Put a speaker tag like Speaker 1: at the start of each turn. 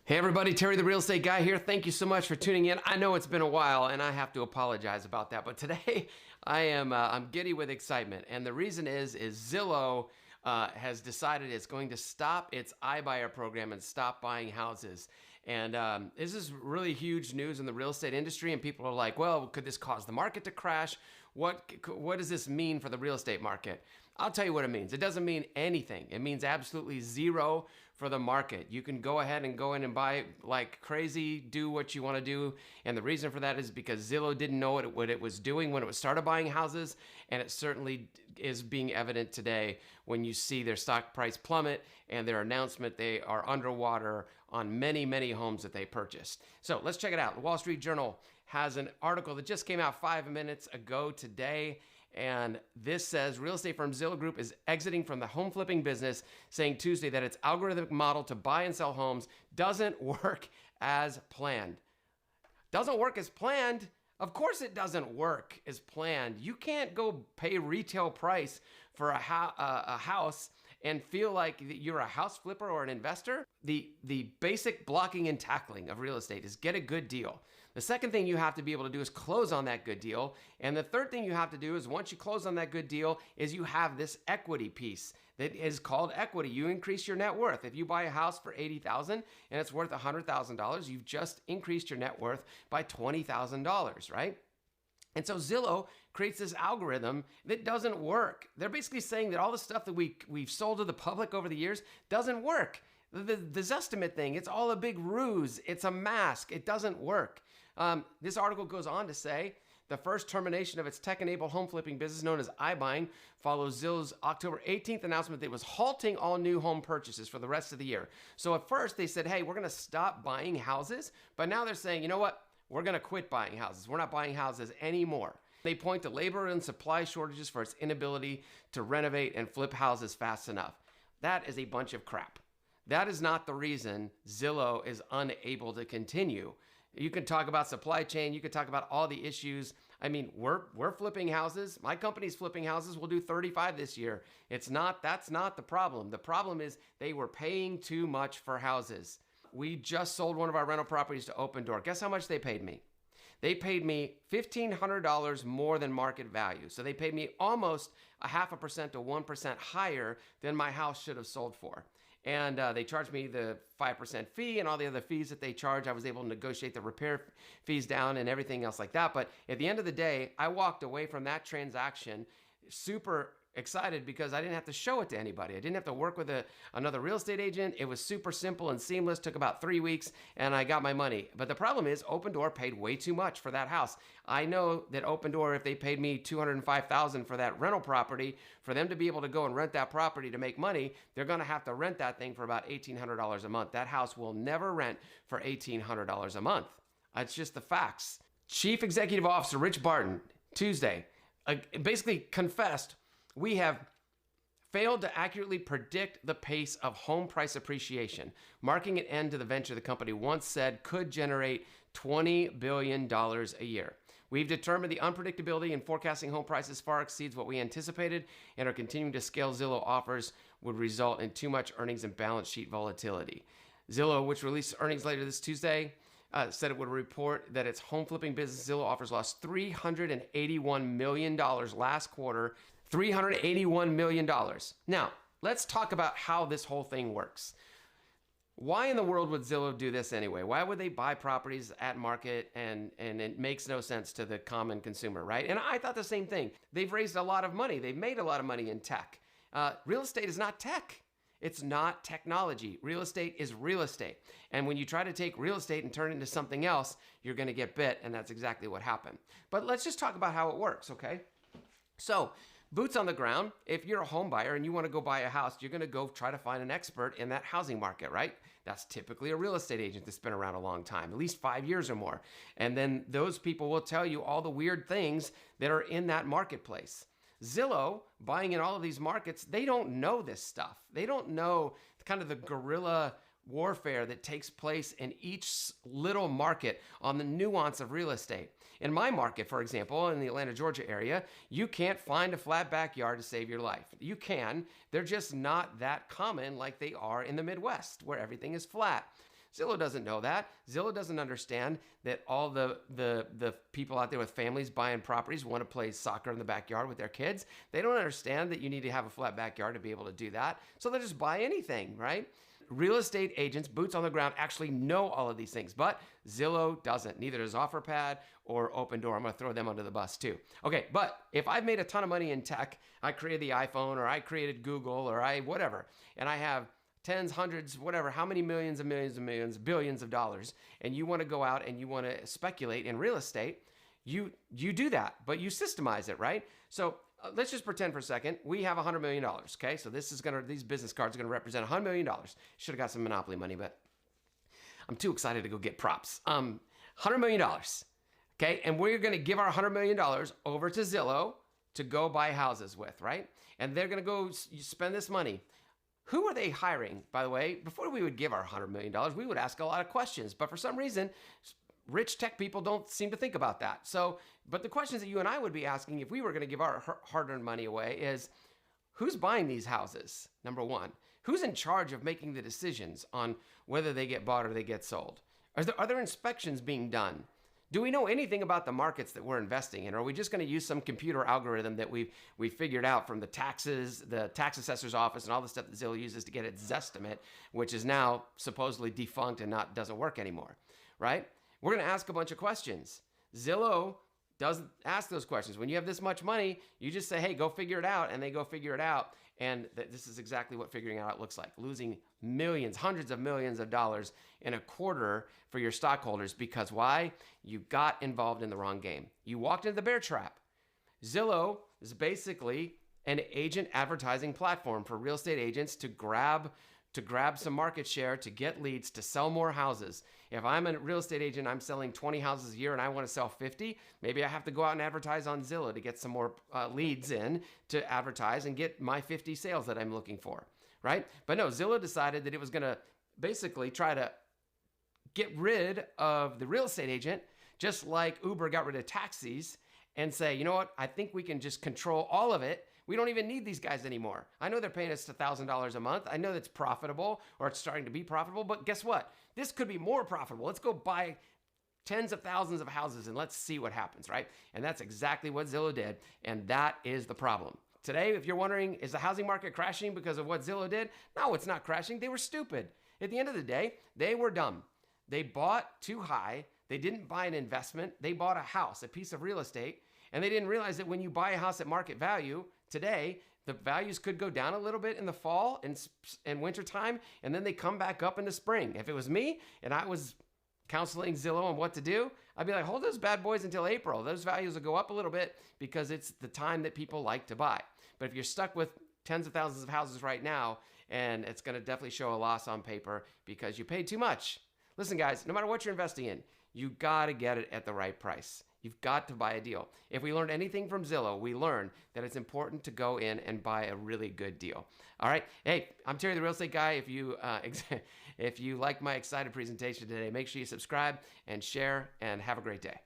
Speaker 1: Hey everybody, Terry the Real Estate Guy here. Thank you so much for tuning in. I know it's been a while and I have to apologize about that, but today I'm giddy with excitement. And the reason is Zillow has decided it's going to stop its iBuyer program and stop buying houses. And this is really huge news in the real estate industry, and people are like, well, could this cause the market to crash? What does this mean for the real estate market? I'll tell you what it means. It doesn't mean anything. It means absolutely zero for the market. You can go ahead and go in and buy like crazy, do what you want to do. And the reason for that is because Zillow didn't know what it was doing when it started buying houses. And it certainly is being evident today when you see their stock price plummet and their announcement they are underwater on many, many homes that they purchased. So let's check it out. The Wall Street Journal has an article that just came out 5 minutes ago today. And this says real estate firm Zillow Group is exiting from the home flipping business, saying Tuesday that its algorithmic model to buy and sell homes doesn't work as planned. Doesn't work as planned? Of course it doesn't work as planned. You can't go pay retail price for a house and feel like you're a house flipper or an investor. The basic blocking and tackling of real estate is get a good deal. The second thing you have to be able to do is close on that good deal. And the third thing you have to do is once you close on that good deal is you have this equity piece that is called equity. You increase your net worth. If you buy a house for $80,000 and it's worth $100,000, you've just increased your net worth by $20,000, right? And so Zillow creates this algorithm that doesn't work. They're basically saying that all the stuff that we've sold to the public over the years doesn't work. The Zestimate thing, it's all a big ruse. It's a mask. It doesn't work. This article goes on to say, the first termination of its tech-enabled home flipping business known as iBuying follows Zillow's October 18th announcement that it was halting all new home purchases for the rest of the year. So at first they said, hey, we're going to stop buying houses. But now they're saying, you know what? We're going to quit buying houses. We're not buying houses anymore. They point to labor and supply shortages for its inability to renovate and flip houses fast enough. That is a bunch of crap. That is not the reason Zillow is unable to continue. You can talk about supply chain. You can talk about all the issues. I mean, we're flipping houses. My company's flipping houses. We'll do 35 this year. That's not the problem. The problem is they were paying too much for houses. We just sold one of our rental properties to Open Door. Guess how much they paid me? They paid me $1,500 more than market value. So they paid me almost 0.5% to 1% higher than my house should have sold for. And they charged me the 5% fee and all the other fees that they charge. I was able to negotiate the repair fees down and everything else like that. But at the end of the day, I walked away from that transaction super excited because I didn't have to show it to anybody. I didn't have to work with another real estate agent. It was super simple and seamless, took about 3 weeks, and I got my money. But the problem is Open Door paid way too much for that house. I know that Open Door, if they paid me $205,000 for that rental property, for them to be able to go and rent that property to make money, they're going to have to rent that thing for about $1,800 a month. That house will never rent for $1,800 a month. It's just the facts. Chief Executive Officer Rich Barton, Tuesday, basically confessed, we have failed to accurately predict the pace of home price appreciation, marking an end to the venture the company once said could generate $20 billion a year. We've determined the unpredictability in forecasting home prices far exceeds what we anticipated, and are continuing to scale Zillow offers would result in too much earnings and balance sheet volatility. Zillow, which released earnings later this Tuesday, said it would report that its home flipping business Zillow offers lost $381 million last quarter. $381 million. Now, let's talk about how this whole thing works. Why in the world would Zillow do this anyway? Why would they buy properties at market and it makes no sense to the common consumer, right? And I thought the same thing. They've raised a lot of money. They've made a lot of money in tech. Real estate is not tech. It's not technology. Real estate is real estate. And when you try to take real estate and turn it into something else, you're going to get bit, and that's exactly what happened. But let's just talk about how it works, okay? So, boots on the ground, if you're a home buyer and you want to go buy a house, you're going to go try to find an expert in that housing market, right? That's typically a real estate agent that's been around a long time, at least 5 years or more. And then those people will tell you all the weird things that are in that marketplace. Zillow, buying in all of these markets, they don't know this stuff. They don't know kind of the guerrilla warfare that takes place in each little market on the nuance of real estate. In my market, for example, in the Atlanta, Georgia area, you can't find a flat backyard to save your life. You can. They're just not that common like they are in the Midwest, where everything is flat. Zillow doesn't know that. Zillow doesn't understand that all the people out there with families buying properties want to play soccer in the backyard with their kids. They don't understand that you need to have a flat backyard to be able to do that. So they just buy anything, right? Real estate agents, boots on the ground, actually know all of these things, but Zillow doesn't. Neither does OfferPad or Open Door. I'm going to throw them under the bus too. Okay, but if I've made a ton of money in tech, I created the iPhone or I created Google or I whatever, and I have tens, hundreds, whatever, how many millions and millions and millions, billions of dollars, and you want to go out and you want to speculate in real estate, you do that, but you systemize it, right? So let's just pretend for a second we have $100 million. Okay, so these business cards are gonna represent $100 million. Should have got some Monopoly money, but I'm too excited to go get props. $100 million. Okay, and we're gonna give our $100 million over to Zillow to go buy houses with, right? And they're gonna go spend this money. Who are they hiring, by the way? Before we would give our $100 million, we would ask a lot of questions, but for some reason, rich tech people don't seem to think about that. So, but the questions that you and I would be asking if we were going to give our hard-earned money away is, who's buying these houses? Number one, who's in charge of making the decisions on whether they get bought or they get sold? Are there inspections being done? Do we know anything about the markets that we're investing in? Or are we just going to use some computer algorithm that we figured out from the taxes, the tax assessor's office, and all the stuff that Zillow uses to get its Zestimate, which is now supposedly defunct and doesn't work anymore, right? We're going to ask a bunch of questions. Zillow doesn't ask those questions. When you have this much money, you just say, hey, go figure it out, and they go figure it out. And this is exactly what figuring it out looks like. Losing millions, hundreds of millions of dollars in a quarter for your stockholders. Because why? You got involved in the wrong game. You walked into the bear trap. Zillow is basically an agent advertising platform for real estate agents to grab some market share, to get leads, to sell more houses. If I'm a real estate agent, I'm selling 20 houses a year and I want to sell 50, maybe I have to go out and advertise on Zillow to get some more leads in to advertise and get my 50 sales that I'm looking for, right? But no, Zillow decided that it was going to basically try to get rid of the real estate agent, just like Uber got rid of taxis, and say, you know what, I think we can just control all of it. We don't even need these guys anymore. I know they're paying us $1,000 a month. I know that's profitable, or it's starting to be profitable, but guess what? This could be more profitable. Let's go buy tens of thousands of houses and let's see what happens, right? And that's exactly what Zillow did, and that is the problem. Today, if you're wondering, is the housing market crashing because of what Zillow did? No, it's not crashing. They were stupid. At the end of the day, they were dumb. They bought too high. They didn't buy an investment. They bought a house, a piece of real estate, and they didn't realize that when you buy a house at market value, today, the values could go down a little bit in the fall and winter time, and then they come back up in the spring. If it was me and I was counseling Zillow on what to do, I'd be like, hold those bad boys until April. Those values will go up a little bit because it's the time that people like to buy. But if you're stuck with tens of thousands of houses right now, and it's going to definitely show a loss on paper because you paid too much. Listen, guys, no matter what you're investing in, you got to get it at the right price. You've got to buy a deal. If we learned anything from Zillow, we learned that it's important to go in and buy a really good deal. All right. Hey, I'm Terry the Real Estate Guy. If you like my excited presentation today, make sure you subscribe and share, and have a great day.